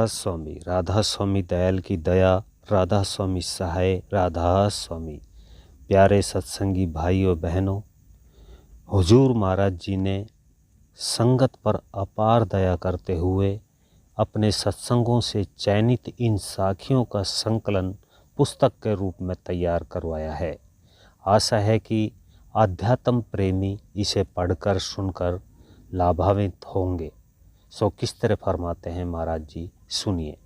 राधा स्वामी दयाल की दया, राधा स्वामी सहाय, राधा स्वामी। प्यारे सत्संगी भाइयों बहनों, हुजूर महाराज जी ने संगत पर अपार दया करते हुए अपने सत्संगों से चयनित इन साखियों का संकलन पुस्तक के रूप में तैयार करवाया है। आशा है कि आध्यात्म प्रेमी इसे पढ़कर सुनकर लाभान्वित होंगे। सो किस तरह फरमाते हैं महाराज जी, सुनिए।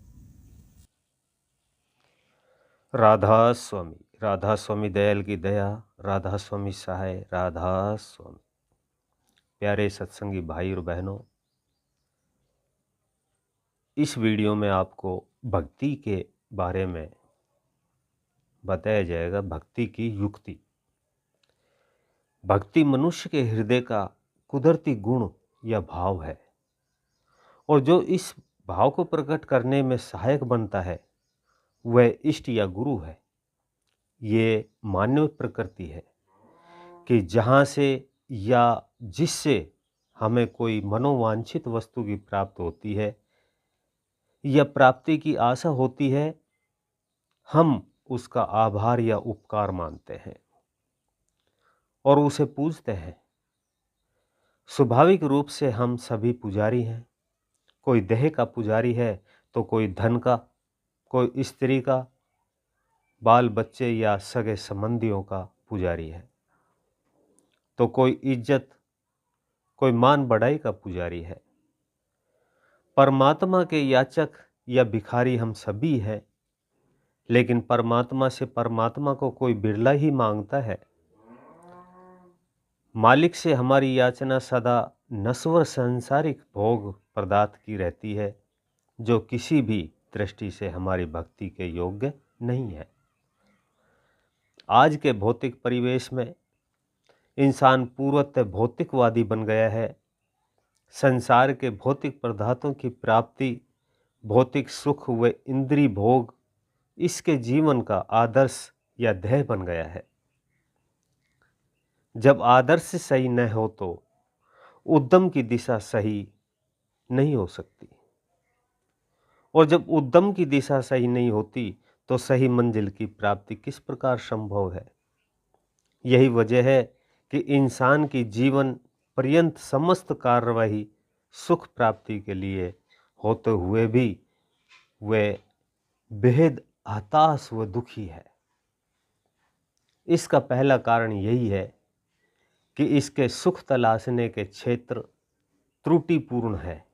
राधा स्वामी दयाल की दया, राधा स्वामी सहाय, राधा स्वामी। प्यारे सत्संगी भाई और बहनों, इस वीडियो में आपको भक्ति के बारे में बताया जाएगा। भक्ति की युक्ति। भक्ति मनुष्य के हृदय का कुदरती गुण या भाव है, और जो इस भाव को प्रकट करने में सहायक बनता है वह इष्ट या गुरु है। ये मानव प्रकृति है कि जहाँ से या जिससे हमें कोई मनोवांछित वस्तु की प्राप्त होती है या प्राप्ति की आशा होती है, हम उसका आभार या उपकार मानते हैं और उसे पूजते हैं। स्वाभाविक रूप से हम सभी पुजारी हैं। कोई देह का पुजारी है तो कोई धन का, कोई स्त्री का, बाल बच्चे या सगे संबंधियों का पुजारी है, तो कोई इज्जत, कोई मान बढ़ाई का पुजारी है। परमात्मा के याचक या भिखारी हम सभी हैं, लेकिन परमात्मा से परमात्मा को कोई बिरला ही मांगता है। मालिक से हमारी याचना सदा नश्वर सांसारिक भोग पदार्थ की रहती है, जो किसी भी दृष्टि से हमारी भक्ति के योग्य नहीं है। आज के भौतिक परिवेश में इंसान पूर्णतः भौतिकवादी बन गया है। संसार के भौतिक पदार्थों की प्राप्ति, भौतिक सुख व इंद्रिय भोग इसके जीवन का आदर्श या ध्येय बन गया है। जब आदर्श सही न हो तो उद्यम की दिशा सही नहीं हो सकती, और जब उद्यम की दिशा सही नहीं होती तो सही मंजिल की प्राप्ति किस प्रकार संभव है। यही वजह है कि इंसान की जीवन पर्यंत समस्त कार्यवाही सुख प्राप्ति के लिए होते हुए भी वह बेहद हताश व दुखी है। इसका पहला कारण यही है कि इसके सुख तलाशने के क्षेत्र त्रुटिपूर्ण है,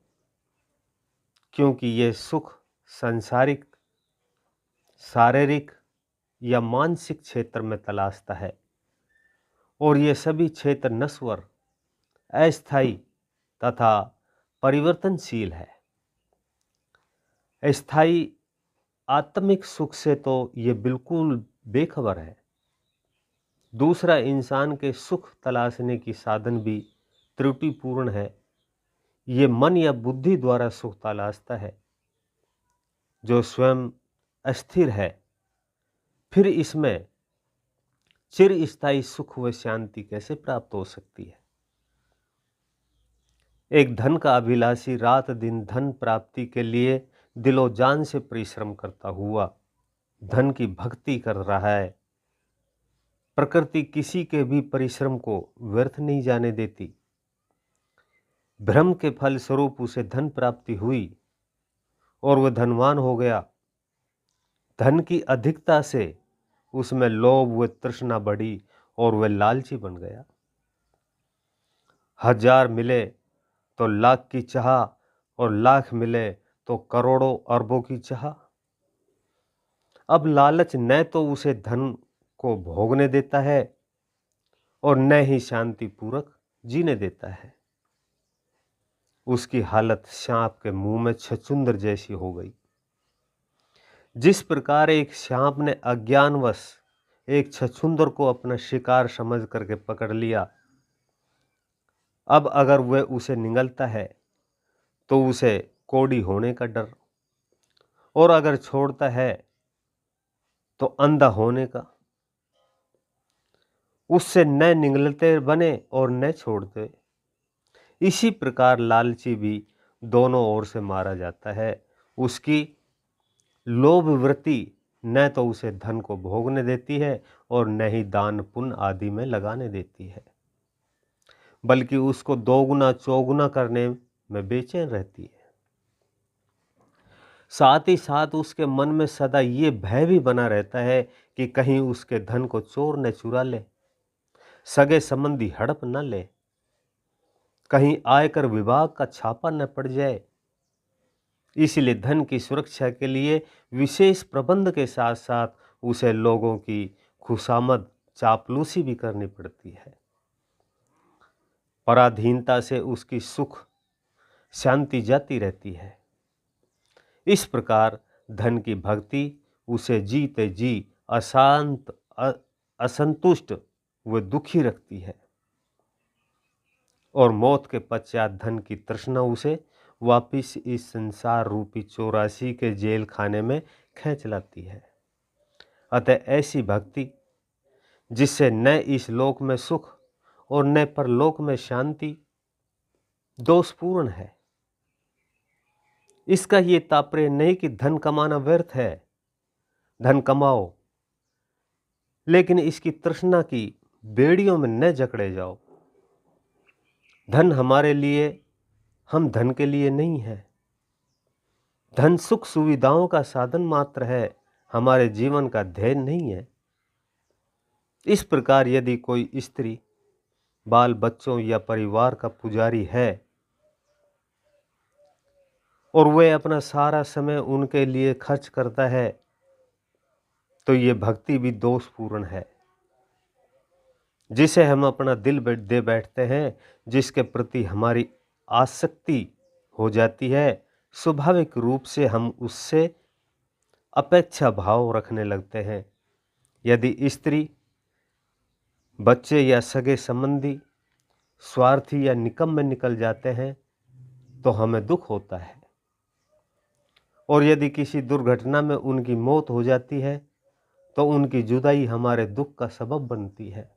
क्योंकि यह सुख सांसारिक, शारीरिक या मानसिक क्षेत्र में तलाशता है, और ये सभी क्षेत्र नश्वर, अस्थायी तथा परिवर्तनशील है। स्थायी आत्मिक सुख से तो ये बिल्कुल बेखबर है। दूसरा, इंसान के सुख तलाशने की साधन भी त्रुटिपूर्ण है। ये मन या बुद्धि द्वारा सुख तलाशता है, जो स्वयं अस्थिर है। फिर इसमें चिरस्थायी सुख व शांति कैसे प्राप्त हो सकती है। एक धन का अभिलाषी रात दिन धन प्राप्ति के लिए दिलो जान से परिश्रम करता हुआ धन की भक्ति कर रहा है। प्रकृति किसी के भी परिश्रम को व्यर्थ नहीं जाने देती। भ्रम के फल स्वरूप उसे धन प्राप्ति हुई और वह धनवान हो गया। धन की अधिकता से उसमें लोभ व तृष्णा बढ़ी और वह लालची बन गया। 1000 मिले तो लाख की चाह, और लाख मिले तो करोड़ों अरबों की चाह। अब लालच न तो उसे धन को भोगने देता है और न ही शांति पूर्वक जीने देता है। उसकी हालत सांप के मुंह में छछूंदर जैसी हो गई। जिस प्रकार एक सांप ने अज्ञानवश एक छछूंदर को अपना शिकार समझ करके पकड़ लिया, अब अगर वह उसे निगलता है तो उसे कोड़ी होने का डर, और अगर छोड़ता है तो अंधा होने का। उससे न निगलते बने और न छोड़ते। इसी प्रकार लालची भी दोनों ओर से मारा जाता है, उसकी लोभ वृत्ति न तो उसे धन को भोगने देती है और न ही दान पुण्य आदि में लगाने देती है, बल्कि उसको दोगुना चौगुना करने में बेचैन रहती है। साथ ही साथ उसके मन में सदा ये भय भी बना रहता है कि कहीं उसके धन को चोर न चुरा ले, सगे संबंधी हड़प न ले, कहीं आयकर विभाग का छापा न पड़ जाए। इसलिए धन की सुरक्षा के लिए विशेष प्रबंध के साथ साथ उसे लोगों की खुशामद चापलूसी भी करनी पड़ती है। पराधीनता से उसकी सुख शांति जाती रहती है। इस प्रकार धन की भक्ति उसे जीते जी अशांत, असंतुष्ट व दुखी रखती है और मौत के पश्चात धन की तृष्णा उसे वापिस इस संसार रूपी 84 के जेल खाने में खींच लाती है। अतः ऐसी भक्ति जिससे न इस लोक में सुख और न परलोक में शांति, दोषपूर्ण है। इसका ये तात्पर्य नहीं कि धन कमाना व्यर्थ है, धन कमाओ, लेकिन इसकी तृष्णा की बेड़ियों में न जकड़े जाओ। धन हमारे लिए, हम धन के लिए नहीं है। धन सुख सुविधाओं का साधन मात्र है, हमारे जीवन का ध्येय नहीं है। इस प्रकार यदि कोई स्त्री बाल बच्चों या परिवार का पुजारी है और वह अपना सारा समय उनके लिए खर्च करता है, तो ये भक्ति भी दोषपूर्ण है। जिसे हम अपना दिल दे बैठते हैं, जिसके प्रति हमारी आसक्ति हो जाती है, स्वाभाविक रूप से हम उससे अपेक्षा भाव रखने लगते हैं। यदि स्त्री, बच्चे या सगे संबंधी स्वार्थी या निकम्मे निकल जाते हैं तो हमें दुख होता है, और यदि किसी दुर्घटना में उनकी मौत हो जाती है तो उनकी जुदाई हमारे दुख का सबब बनती है।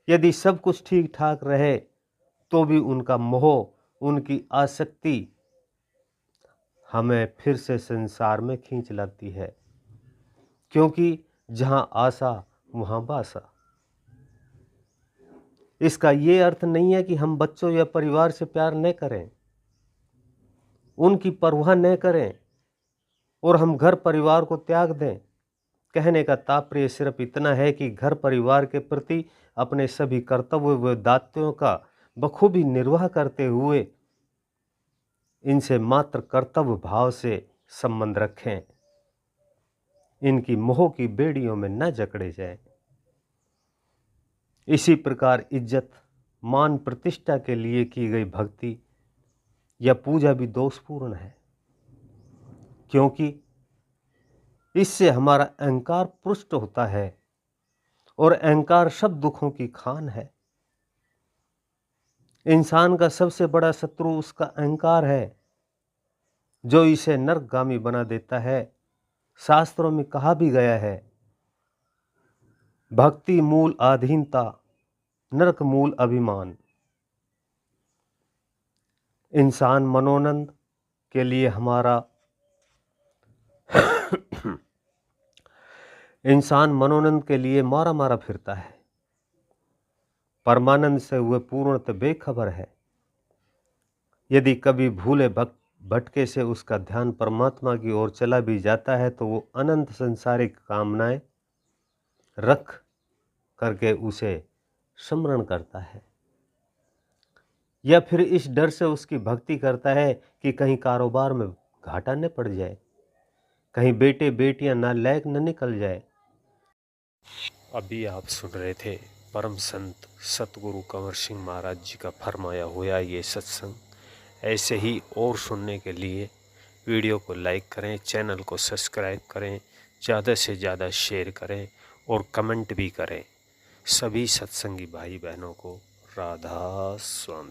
यदि सब कुछ ठीक ठाक रहे तो भी उनका मोह, उनकी आसक्ति हमें फिर से संसार में खींच लाती है, क्योंकि जहां आशा वहां बासा। इसका ये अर्थ नहीं है कि हम बच्चों या परिवार से प्यार न करें, उनकी परवाह न करें और हम घर परिवार को त्याग दें। कहने का तात्पर्य सिर्फ इतना है कि घर परिवार के प्रति अपने सभी कर्तव्य व दायित्वों का बखूबी निर्वाह करते हुए इनसे मात्र कर्तव्य भाव से संबंध रखें, इनकी मोह की बेड़ियों में न जकड़े जाए। इसी प्रकार इज्जत, मान, प्रतिष्ठा के लिए की गई भक्ति या पूजा भी दोषपूर्ण है, क्योंकि इससे हमारा अहंकार पुष्ट होता है और अहंकार सब दुखों की खान है। इंसान का सबसे बड़ा शत्रु उसका अहंकार है, जो इसे नरकगामी बना देता है। शास्त्रों में कहा भी गया है, भक्ति मूल आधीनता, नरक मूल अभिमान। इंसान मनोनंद के लिए इंसान मनोनंद के लिए मारा मारा फिरता है, परमानंद से वह पूर्णतः बेखबर है। यदि कभी भूले भटके से उसका ध्यान परमात्मा की ओर चला भी जाता है तो वो अनंत संसारिक कामनाएं रख करके उसे स्मरण करता है, या फिर इस डर से उसकी भक्ति करता है कि कहीं कारोबार में घाटा न पड़ जाए, कहीं बेटे बेटियां नालायक न निकल जाए। अभी आप सुन रहे थे परम संत सतगुरु कंवर सिंह महाराज जी का फरमाया हुआ ये सत्संग। ऐसे ही और सुनने के लिए वीडियो को लाइक करें, चैनल को सब्सक्राइब करें, ज़्यादा से ज़्यादा शेयर करें और कमेंट भी करें। सभी सत्संगी भाई बहनों को राधा स्वामी।